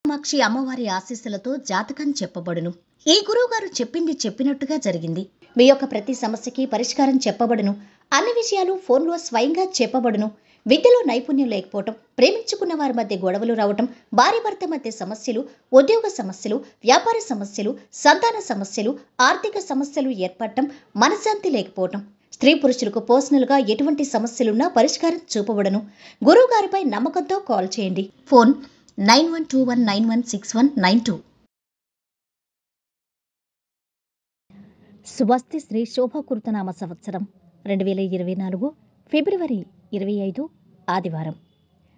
కామాక్షి అమ్మవారి ఆశీస్సులతో జాతకం చెప్పబడును. ఈ గురువుగారు చెప్పింది చెప్పినట్టుగా జరిగింది. మీ యొక్క ప్రతి సమస్యకి పరిష్కారం చెప్పబడును. అన్ని విషయాలు ఫోన్లో స్వయంగా చెప్పబడును. విద్యలో నైపుణ్యం లేకపోవటం, ప్రేమించుకున్న వారి మధ్య గొడవలు రావటం, భార్య భర్త మధ్య సమస్యలు, ఉద్యోగ సమస్యలు, వ్యాపార సమస్యలు, సంతాన సమస్యలు, ఆర్థిక సమస్యలు ఏర్పడటం, మనశ్శాంతి లేకపోవటం, స్త్రీ పురుషులకు పర్సనల్గా ఎటువంటి సమస్యలున్నా పరిష్కారం చూపబడును. గురువుగారిపై నమ్మకంతో కాల్ చేయండి. ఫోన్ 9121916192. స్వస్తి శ్రీ శోభకృతనామ సంవత్సరం 2024 ఫిబ్రవరి 25 ఆదివారం.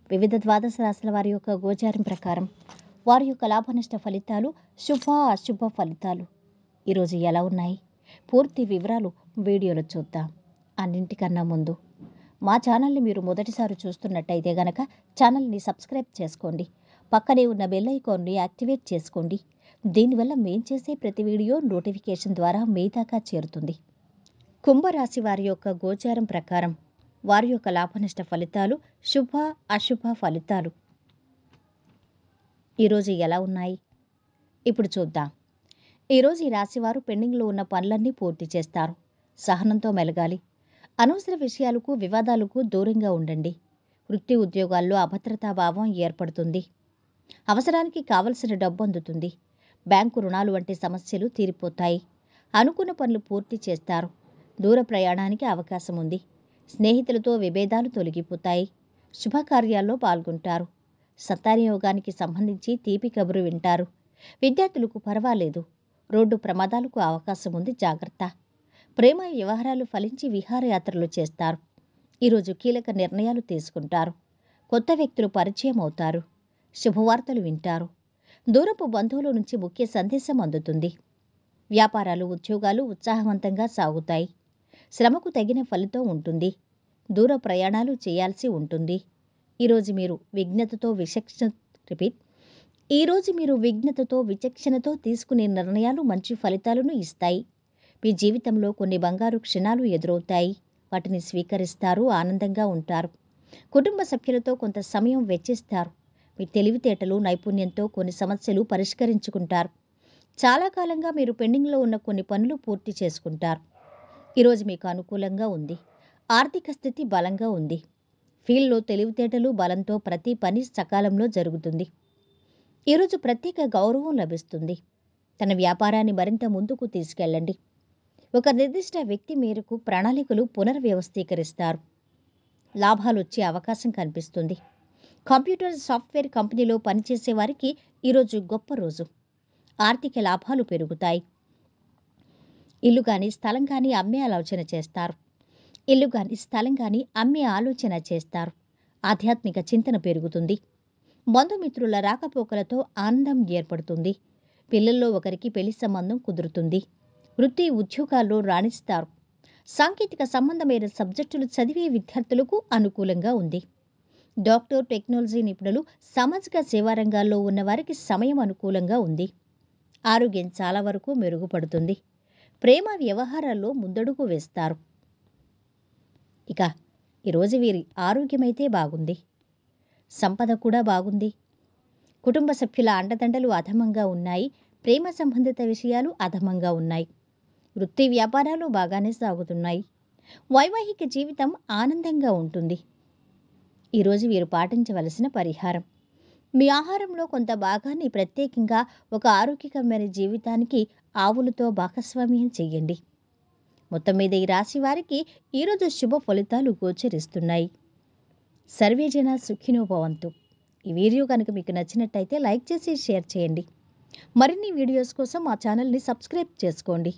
వివిధ ద్వాదశ రాశుల వారి యొక్క గోచారం ప్రకారం వారి యొక్క లాభనష్ట ఫలితాలు, శుభ అశుభ ఫలితాలు ఈరోజు ఎలా ఉన్నాయి, పూర్తి వివరాలు వీడియోలో చూద్దాం. అన్నింటికన్నా ముందు మా ఛానల్ని మీరు మొదటిసారి చూస్తున్నట్టయితే గనక ఛానల్ని సబ్స్క్రైబ్ చేసుకోండి. పక్కనే ఉన్న బెల్ ఐకాన్ని యాక్టివేట్ చేసుకోండి. దీనివల్ల మేం చేసే ప్రతి వీడియో నోటిఫికేషన్ ద్వారా మీ దాకా చేరుతుంది. కుంభరాశి వారి యొక్క గోచారం ప్రకారం వారి యొక్క లాభనష్ట ఫలితాలు, శుభ అశుభ ఫలితాలు ఈరోజు ఎలా ఉన్నాయి ఇప్పుడు చూద్దాం. ఈరోజు ఈ రాశివారు పెండింగ్లో ఉన్న పనులన్నీ పూర్తి చేస్తారు. సహనంతో మెలగాలి. అనవసర విషయాలకు, వివాదాలకు దూరంగా ఉండండి. వృత్తి ఉద్యోగాల్లో అభద్రతాభావం ఏర్పడుతుంది. అవసరానికి కావలసిన డబ్బు అందుతుంది. బ్యాంకు రుణాలు వంటి సమస్యలు తీరిపోతాయి. అనుకున్న పనులు పూర్తి చేస్తారు. దూర ప్రయాణానికి అవకాశం ఉంది. స్నేహితులతో విభేదాలు తొలగిపోతాయి. శుభకార్యాల్లో పాల్గొంటారు. సంతానయోగానికి సంబంధించి తీపి కబురు వింటారు. విద్యార్థులకు పర్వాలేదు. రోడ్డు ప్రమాదాలకు అవకాశం ఉంది, జాగ్రత్త. ప్రేమ వ్యవహారాలు ఫలించి విహారయాత్రలు చేస్తారు. ఈరోజు కీలక నిర్ణయాలు తీసుకుంటారు. కొత్త వ్యక్తులు పరిచయం అవుతారు. శుభవార్తలు వింటారు. దూరపు బంధువుల నుంచి ముఖ్య సందేశం అందుతుంది. వ్యాపారాలు, ఉద్యోగాలు ఉత్సాహవంతంగా సాగుతాయి. శ్రమకు తగిన ఫలితం ఉంటుంది. దూర ప్రయాణాలు చేయాల్సి ఉంటుంది. ఈరోజు మీరు విజ్ఞతతో విచక్షణతో తీసుకునే నిర్ణయాలు మంచి ఫలితాలను ఇస్తాయి. మీ జీవితంలో కొన్ని బంగారు క్షణాలు ఎదురవుతాయి. వాటిని స్వీకరిస్తారు. ఆనందంగా ఉంటారు. కుటుంబ సభ్యులతో కొంత సమయం వెచ్చిస్తారు. మీ తెలివితేటలు, నైపుణ్యంతో కొన్ని సమస్యలు పరిష్కరించుకుంటారు. చాలా కాలంగా మీరు పెండింగ్లో ఉన్న కొన్ని పనులు పూర్తి చేసుకుంటారు. ఈరోజు మీకు అనుకూలంగా ఉంది. ఆర్థిక స్థితి బలంగా ఉంది. ఫీల్డ్లో తెలివితేటలు, బలంతో ప్రతి పని సకాలంలో జరుగుతుంది. ఈరోజు ప్రత్యేక గౌరవం లభిస్తుంది. తన వ్యాపారాన్ని మరింత ముందుకు తీసుకెళ్ళండి. ఒక నిర్దిష్ట వ్యక్తి మేరకు ప్రణాళికలు పునర్వ్యవస్థీకరిస్తారు. లాభాలు వచ్చే అవకాశం కనిపిస్తుంది. కంప్యూటర్ సాఫ్ట్వేర్ కంపెనీలో పనిచేసే వారికి ఈరోజు గొప్ప రోజు. ఆర్థిక లాభాలు పెరుగుతాయి. ఇల్లు కానీ స్థలం కానీ అమ్మే ఆలోచన చేస్తారు. ఆధ్యాత్మిక చింతన పెరుగుతుంది. బంధుమిత్రుల రాకపోకలతో ఆనందం ఏర్పడుతుంది. పిల్లల్లో ఒకరికి పెళ్లి సంబంధం కుదురుతుంది. వృత్తి ఉద్యోగాల్లో రాణిస్తారు. సాంకేతిక సంబంధమైన సబ్జెక్టులు చదివే విద్యార్థులకు అనుకూలంగా ఉంది. డాక్టర్, టెక్నాలజీ నిపుణులు, సామాజిక సేవా రంగాల్లో ఉన్నవారికి సమయం అనుకూలంగా ఉంది. ఆరోగ్యం చాలా వరకు మెరుగుపడుతుంది. ప్రేమ వ్యవహారాల్లో ముందడుగు వేస్తారు. ఇక ఈరోజు వీరి ఆరోగ్యమైతే బాగుంది. సంపద కూడా బాగుంది. కుటుంబ సభ్యుల అండదండలు అధమంగా ఉన్నాయి. ప్రేమ సంబంధిత విషయాలు అధమంగా ఉన్నాయి. వృత్తి వ్యాపారాలు బాగానే సాగుతున్నాయి. వైవాహిక జీవితం ఆనందంగా ఉంటుంది. ఈరోజు వీరు పాటించవలసిన పరిహారం: మీ ఆహారంలో కొంత భాగాన్ని ప్రత్యేకంగా ఒక ఆరోగ్యకరమైన జీవితానికి ఆవులతో భాగస్వామ్యం చేయండి. మొత్తం మీద ఈ రాశి వారికి ఈరోజు శుభ ఫలితాలు గోచరిస్తున్నాయి. సర్వేజన సుఖినో భవంతు. ఈ వీడియో కనుక మీకు నచ్చినట్టయితే లైక్ చేసి షేర్ చేయండి. మరిన్ని వీడియోస్ కోసం మా ఛానల్ని సబ్స్క్రైబ్ చేసుకోండి.